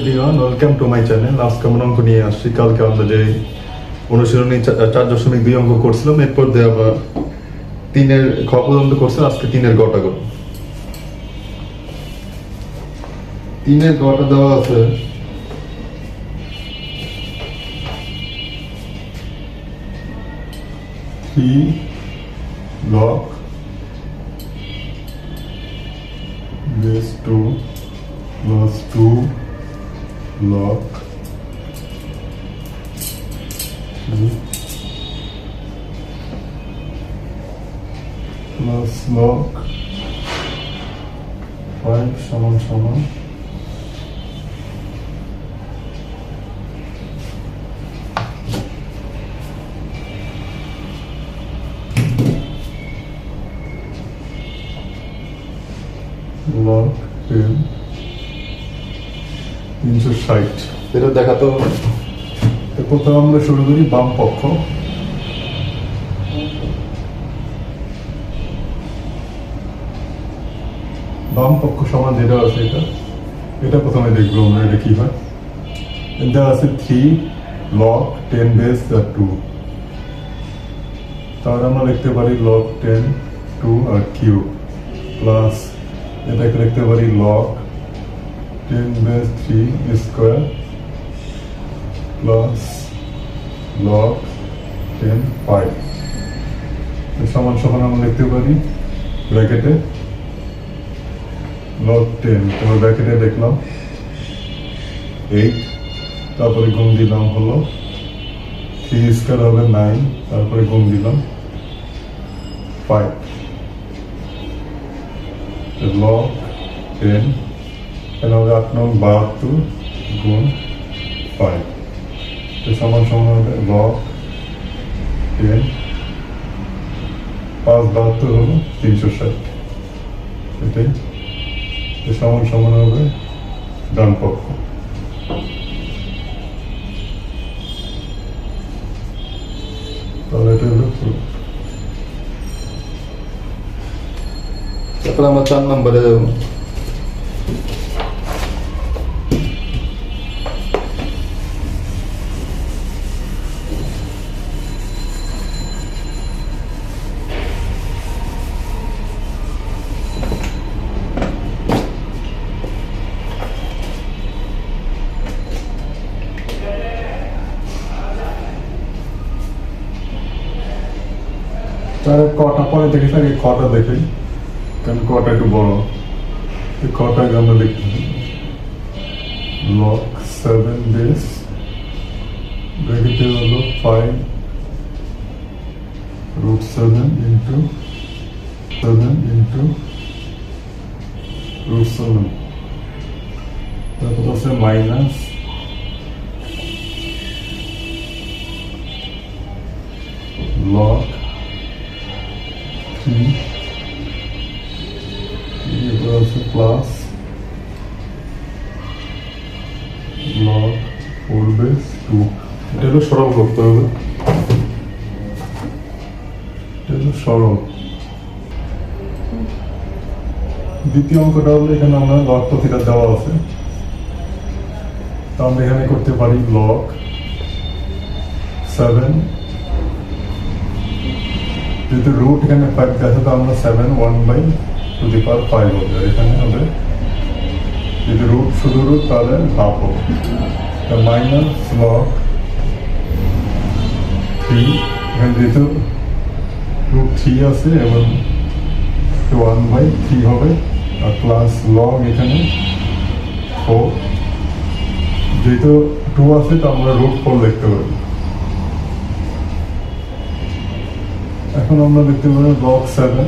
Everyone, welcome to my channel. আজকে আমরা অঙ্ক নিয়ে আসছি। কালকে আমরা যে অনুশীলনী 4.2 অঙ্ক করছিলাম, এরপর দিয়ে আবার 3-এর খ পর্যন্ত করছিলাম। আজকে 3-এর গটা করব। 3-এর গটা দেওয়া আছে log base 2 plus 2 log 3 plus log 5 সমান সমান log 10 360। এটা দেখাতে হবে। প্রথমে আমরা শুরু করি বাম পক্ষ। বাম পক্ষ সমান যেটা আছে এটা প্রথমে দেখবো আমরা এটা কি হয়। এটা আছে 3 log 10 base 2। তাহলে আমরা লিখতে পারি log 10 2 আর কিউব প্লাস এটাকে লিখতে পারি log 10 base 3 square plus log 10 5 সমান সমান আমরা লিখতে পারি ব্র্যাকেটে log 10, তোমার ব্র্যাকেটে দেখলাম 8, তারপরে গুণ দিলাম হলো 3 স্কোয়ার হবে 9, তারপরে গুণ দিলাম 5 log 10 এখানে হবে 8 9 72 গুণ 5 সমান সমান হবে log 10 5 72 হলো 360। এটাই সমান সমান হবে ডান পক্ষ। তাহলে এটা হলো তারপরে আমরা 4 নম্বরে যাব। কটা পরে দেখে থাকি, কটা দেখি কারণ কটা একটু বড়। কটাকে আমরা দেখতে log 7 base ব্র্যাকেটে হলো 5 root 7 into 7 into root 7, তারপর আছে মাইনাস log 3 এরপর আছে প্লাস log 4 base 2। এটা হলো সরল করতে হবে, এটা হলো সরল। দ্বিতীয় অঙ্কটা হলো এখানে আমরা log প্রতিটা দেওয়া আছে, তো আমরা এখানে করতে পারি log 7, যেহেতু রুট এখানে 5 আছে তো আমরা 7 1/5 হবে। এখানে হবে যদি রুট শুধু রুট তাহলে হাফ হবে, মাইনাস log 3 এখানে যেহেতু রুট 3 আছে এবং 1/3 হবে, আর প্লাস log এখানে 4, যেহেতু 2 আছে তো আমরা রুট 4 লিখতে পারি। এখন আমরা দেখতে পাবো log 7,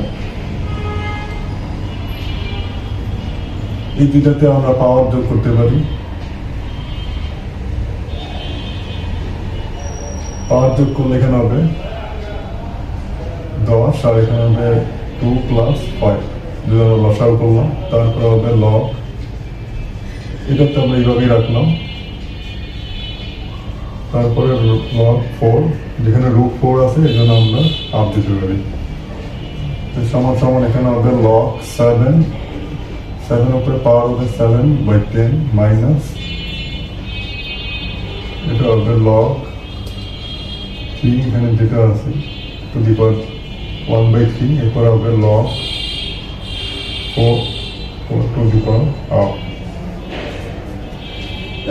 এই দুইটাতে আমরা পাওয়ার যোগ করতে পারি। পাওয়ার যোগ করলে এখানে হবে 10 আর এখানে হবে 2 plus 5, যদি আমরা লসাগু করলাম। তারপরে হবে log, এটাতে আমরা এইভাবেই রাখলাম। তারপরে log 4, যেখানে root 4 আছে এই জন্য আমরা হাফ দিতে পারি। সমান সমান এখানে হবে log 7 7 উপরে পাওয়ার হবে 7/10 মাইনাস এটা হবে লগ 3 এখানে যেটা আছে টু দি পাওয়ার 1/3, এরপর হবে log 4 to the power half.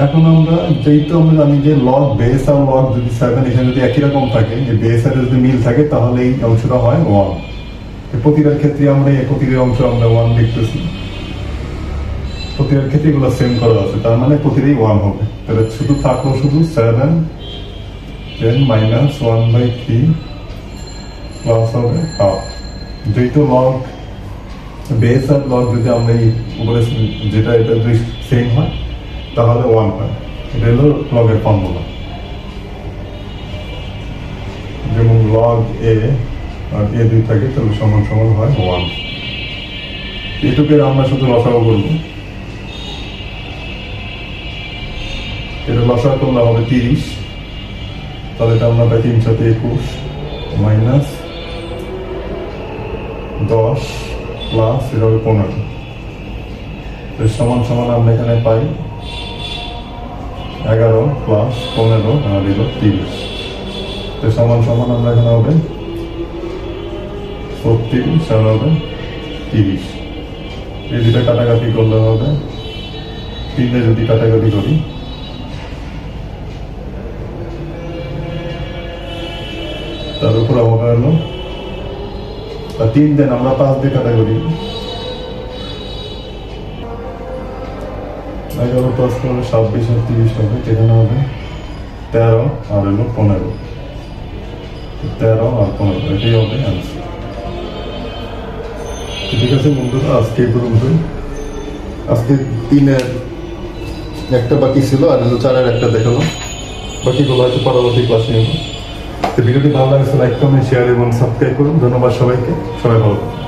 এখন আমরা যেহেতু আমরা জানি যে লগ বেস আর লগ যদি 7 এখানে যদি একই রকম থাকে, যে বেস আর যদি মিল থাকে, তাহলে এই অংশটা হয় 1। প্রতিটার ক্ষেত্রে আমরা এই প্রতিটার অংশ আমরা 1 লিখতেছি, প্রতিটার ক্ষেত্রে এগুলো সেম করা আছে, তার মানে প্রতিটাই 1 হবে। তাহলে শুধু থাকলো শুধু 7 দেন মাইনাস 1/3 প্লাস হবে হাফ। যেহেতু লগ বেস আর লগ যদি আমরা এই উপরে যেটা এটা যদি সেম হয় তাহলে 1 হয়। এটা হলো লগের ফর্মুলা। যেমন লগ এ আর এ দুই থাকে তাহলে সমান সমান হয় 1। এটুকে আমরা শুধু লসাগু করব। এটা লসাগু করলে হবে 30, তাহলে এটা আমরা পাই 3 × 21 মাইনাস 10 প্লাস এটা হবে 15। সমান সমান আমরা এখানে পাই 11 প্লাস 15 আর এলো 30। সমান সমান আমরা এখানে হবে 36 আর হবে 30। এই দুটা কাটাকাটি করলে হবে 3 যদি কাটাকাটি করি তার উপর হবে হলো 3 দেন আমরা 5 দিয়ে কাটাকাটি 11 প্লাস 26 আর 30 হবে, এখানে হবে 13 আর হলো 15। 13 আর 15 এটাই হবে অ্যান্সার। ঠিক আছে বন্ধুরা, আজকে এই পর্যন্তই। আজকে 3-এর একটা বাকি ছিল আর হলো 4-এর একটা দেখালো, বাকিগুলো হয়তো পরবর্তী ক্লাসে নেব। তো ভিডিওটি ভালো লাগছে লাইক কমেন্ট শেয়ার এবং সাবস্ক্রাইব করুন। ধন্যবাদ সবাইকে, সবাই ভালো থাকুন।